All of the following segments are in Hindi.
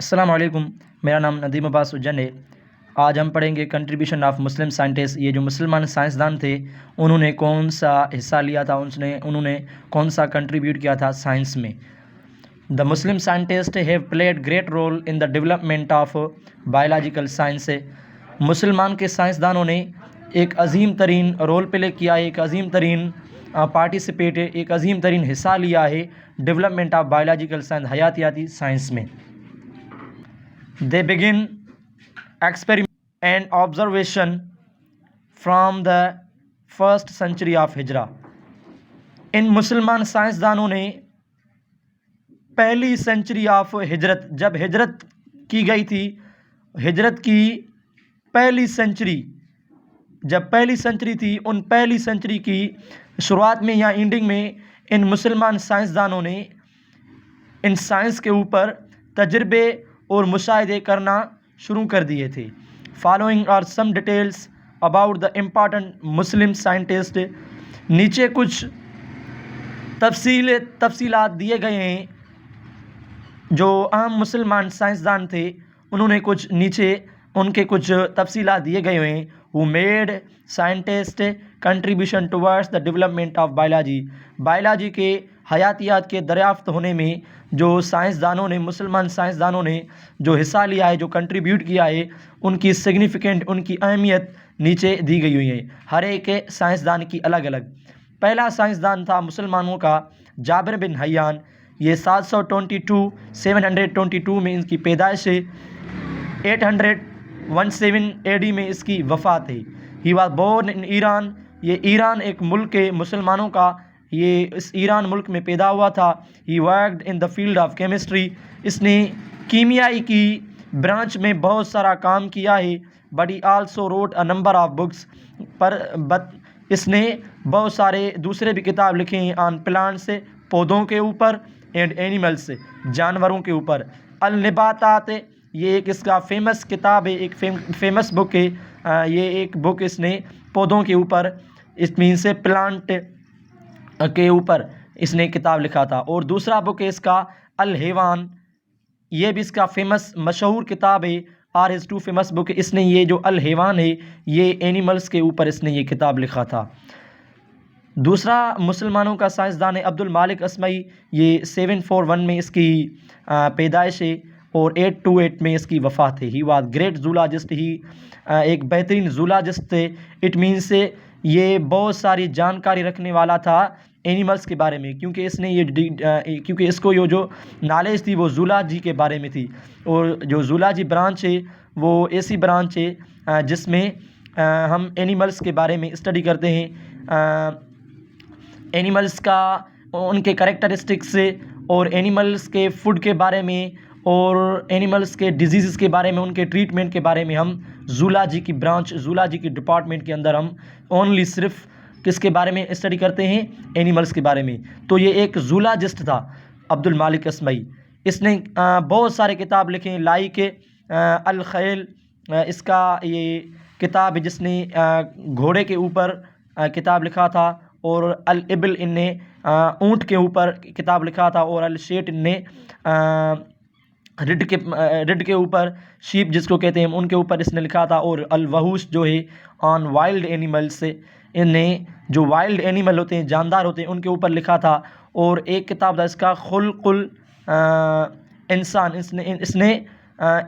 अस्सलाम वालेकुम। मेरा नाम नदीम अब्बास उज्जैन है। आज हम पढ़ेंगे कंट्रीब्यूशन ऑफ मुस्लिम साइंटिस्ट। ये जो मुसलमान साइंसदान थे उन्होंने कौन सा हिस्सा लिया था, उन्होंने कौन सा कंट्रीब्यूट किया था साइंस में। The Muslim scientist have played great role in the development of biological science. मुसलमान के साइंसदानों ने एक अजीम तरीन रोल प्ले किया है, एक अजीम तरीन पार्टिसिपेट है, एक अजीम तरीन हिस्सा लिया है डेवलपमेंट ऑफ बायोलॉजिकल साइंस, हयातियाती साइंस में। They begin experiment and observation from the first century of हिजरा। इन मुसलमान साइंसदानों ने पहली सेंचुरी ऑफ हिजरत, जब हिजरत की गई थी, हिजरत की पहली सेंचुरी, जब पहली सेंचुरी थी, उन पहली सेंचुरी की शुरुआत में या एंडिंग में इन मुसलमान साइंसदानों ने इन साइंस के ऊपर तजर्बे और मुशाहिदे करना शुरू कर दिए थे। Following are some details about the important Muslim scientist. नीचे कुछ तफसीलात दिए गए हैं जो अहम मुसलमान साइंसदान थे, उन्होंने कुछ नीचे उनके कुछ तफसीलात दिए गए हैं। Who made scientist contribution towards the development of biology के हयातियात के दरियाफ्त होने में जो साइंसदानों ने, मुसलमान साइंसदानों ने जो हिस्सा लिया है, जो कंट्रीब्यूट किया है, उनकी सिग्निफिकेंट, उनकी अहमियत नीचे दी गई हुई है, हर एक साइंसदान की अलग अलग। पहला साइंसदान था मुसलमानों का जाबिर बिन हयान। ये 722 में इनकी पैदाइश है, 817 AD में इसकी वफ़ात है। He was born in Iran. ये ईरान एक मुल्क है मुसलमानों का, ये इस ईरान मुल्क में पैदा हुआ था। He worked in the field of chemistry. इसने कीमियाई की ब्रांच में बहुत सारा काम किया है। But he also wrote a number of books. इसने बहुत सारे दूसरे भी किताब लिखे हैं ऑन प्लांट्स, पौधों के ऊपर, एंड एनिमल्स, जानवरों के ऊपर। अल निबातात, ये एक इसका फेमस किताब है, एक फेमस बुक है। ये एक बुक इसने पौधों के ऊपर, इट मीन से प्लांट के ऊपर इसने किताब लिखा था। और दूसरा बुक है इसका अल हैवान, ये भी इसका फेमस मशहूर किताब है, are is two famous book. इसने ये जो अल हैवान है, ये एनिमल्स के ऊपर इसने ये किताब लिखा था। दूसरा मुसलमानों का साइंसदान है अब्दुल मालिक असमई। ये 741 में इसकी पैदाइश है और 828 में इसकी वफ़ात है। He was great zoologist. He एक बेहतरीन जूलॉजिस्ट थे। इट मीन्स से ये बहुत सारी जानकारी रखने वाला था एनिमल्स के बारे में, क्योंकि इसने ये क्योंकि इसको ये जो नॉलेज थी वो जूलॉजी के बारे में थी। और जो जूलॉजी ब्रांच है वो ऐसी ब्रांच है जिसमें हम एनिमल्स के बारे में स्टडी करते हैं, एनिमल्स का, उनके कैरेक्टरिस्टिक्स और एनिमल्स के फूड के बारे में और एनिमल्स के डिजीज़ के बारे में, उनके ट्रीटमेंट के बारे में हम जूलॉजी की ब्रांच, जूलॉजी की डिपार्टमेंट के अंदर हम ओनली सिर्फ किसके बारे में स्टडी करते हैं, एनिमल्स के बारे में। तो ये एक जूलॉजिस्ट था अब्दुल मालिक असमई। इसने बहुत सारे किताब लिखे हैं, लाइक अल खैल, इसका ये किताब है जिसने घोड़े के ऊपर किताब लिखा था, और अल इबल इनने ऊँट के ऊपर किताब लिखा था, और अल शेट इनने रिड के ऊपर, शीप जिसको कहते हैं, उनके ऊपर इसने लिखा था। और अल वहूश जो है ऑन वाइल्ड एनिमल्स, इन्हें जो वाइल्ड एनिमल होते हैं, जानदार होते हैं, उनके ऊपर लिखा था। और एक किताब था इसका खुल्कुल इंसान, इसने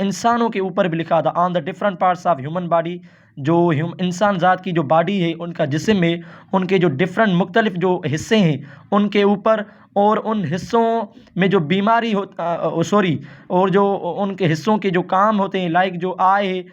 इंसानों के ऊपर भी लिखा था, on the different parts of human body. जो इंसान ज़ात की जो बॉडी है, उनका जिस्म है, उनके जो डिफरेंट मुख्तलिफ जो हिस्से हैं उनके ऊपर, और उन हिस्सों में जो बीमारी और जो उनके हिस्सों के जो काम होते हैं, लाइक जो आय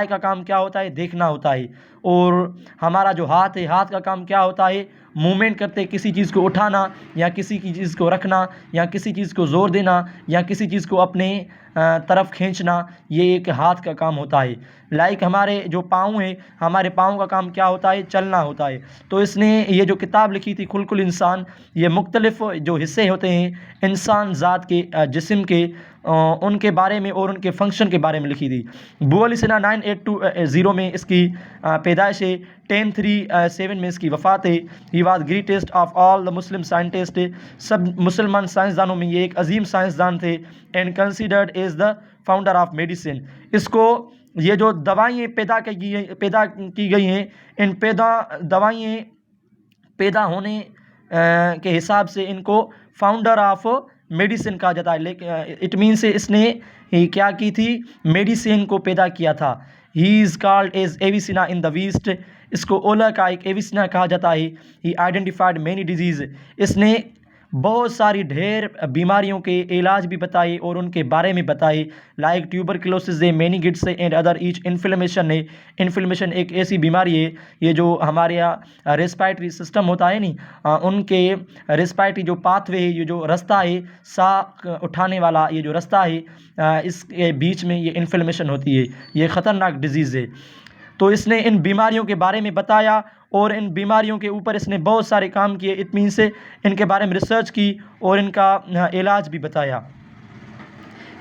का काम क्या होता है, देखना होता है। और हमारा जो हाथ है, हाथ का काम क्या होता है, मूवमेंट करते, किसी चीज़ को उठाना या किसी की चीज़ को रखना या किसी चीज़ को ज़ोर देना या किसी चीज़ को अपने तरफ खींचना, ये एक हाथ का काम होता है। लाइक हमारे जो पाँव हैं, हमारे पाँव का काम क्या होता है, चलना होता है। तो इसने ये जो किताब लिखी थी खुल्कुल इंसान, ये मुख्तलिफ जो हिस्से होते हैं इंसान ज़ात के, जिस्म के, उनके बारे में और उनके फंक्शन के बारे में लिखी थी। अबू अली सिन्हा 9820 में इसकी पैदाइश है, 1037 में इसकी वफ़ात है। He was greatest of all the Muslim scientist, सब मुसलमान साइंसदानों में ये एक अजीम साइंसदान थे। And considered as the founder of medicine. इसको ये जो दवाइयाँ पैदा की गई हैं, इन दवाइयाँ पैदा होने के हिसाब से इनको फाउंडर ऑफ मेडिसिन कहा जाता है। लेकिन इट मीन्स इसने क्या की थी, मेडिसिन को पैदा किया था। He is called as Avicenna in the West, इसको ओला का एक एविसिना कहा जाता है। ही आइडेंटिफाइड मैनी डिजीज़, इसने बहुत सारी ढेर बीमारियों के इलाज भी बताए और उनके बारे में बताए, लाइक ट्यूबरक्लोसिस है, मेनिंगिट्स है एंड अदर ईच। इन्फ्लेमेशन है, इन्फ्लेमेशन एक ऐसी बीमारी है, ये जो हमारे यहाँ रेस्पिरेटरी सिस्टम होता है नी, उनके रेस्पिरेटरी जो पाथवे है, ये जो रास्ता है सांस उठाने वाला, ये जो रास्ता है, इसके बीच में ये इन्फ्लेमेशन होती है, ये ख़तरनाक डिजीज़ है। तो इसने इन बीमारियों के बारे में बताया और इन बीमारियों के ऊपर इसने बहुत सारे काम किए। इट मीन से इनके बारे में रिसर्च की और इनका इलाज भी बताया।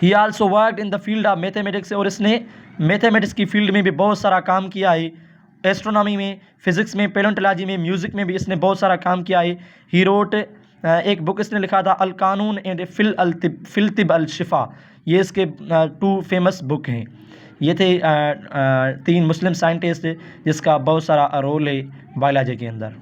ही also worked in the field of mathematics, और इसने मैथमेटिक्स की फील्ड में भी बहुत सारा काम किया है। एस्ट्रोनॉमी में, फिज़िक्स में, पैलेंटोलॉजी में, म्यूज़िक में भी इसने बहुत सारा काम किया है। ही रोट एक बुक इसने लिखा था अल कानून एंड फिल तिब अल शिफा, ये इसके 2 फेमस बुक हैं। ये थे 3 मुस्लिम साइंटिस्ट जिसका बहुत सारा रोल है बायोलॉजी के अंदर।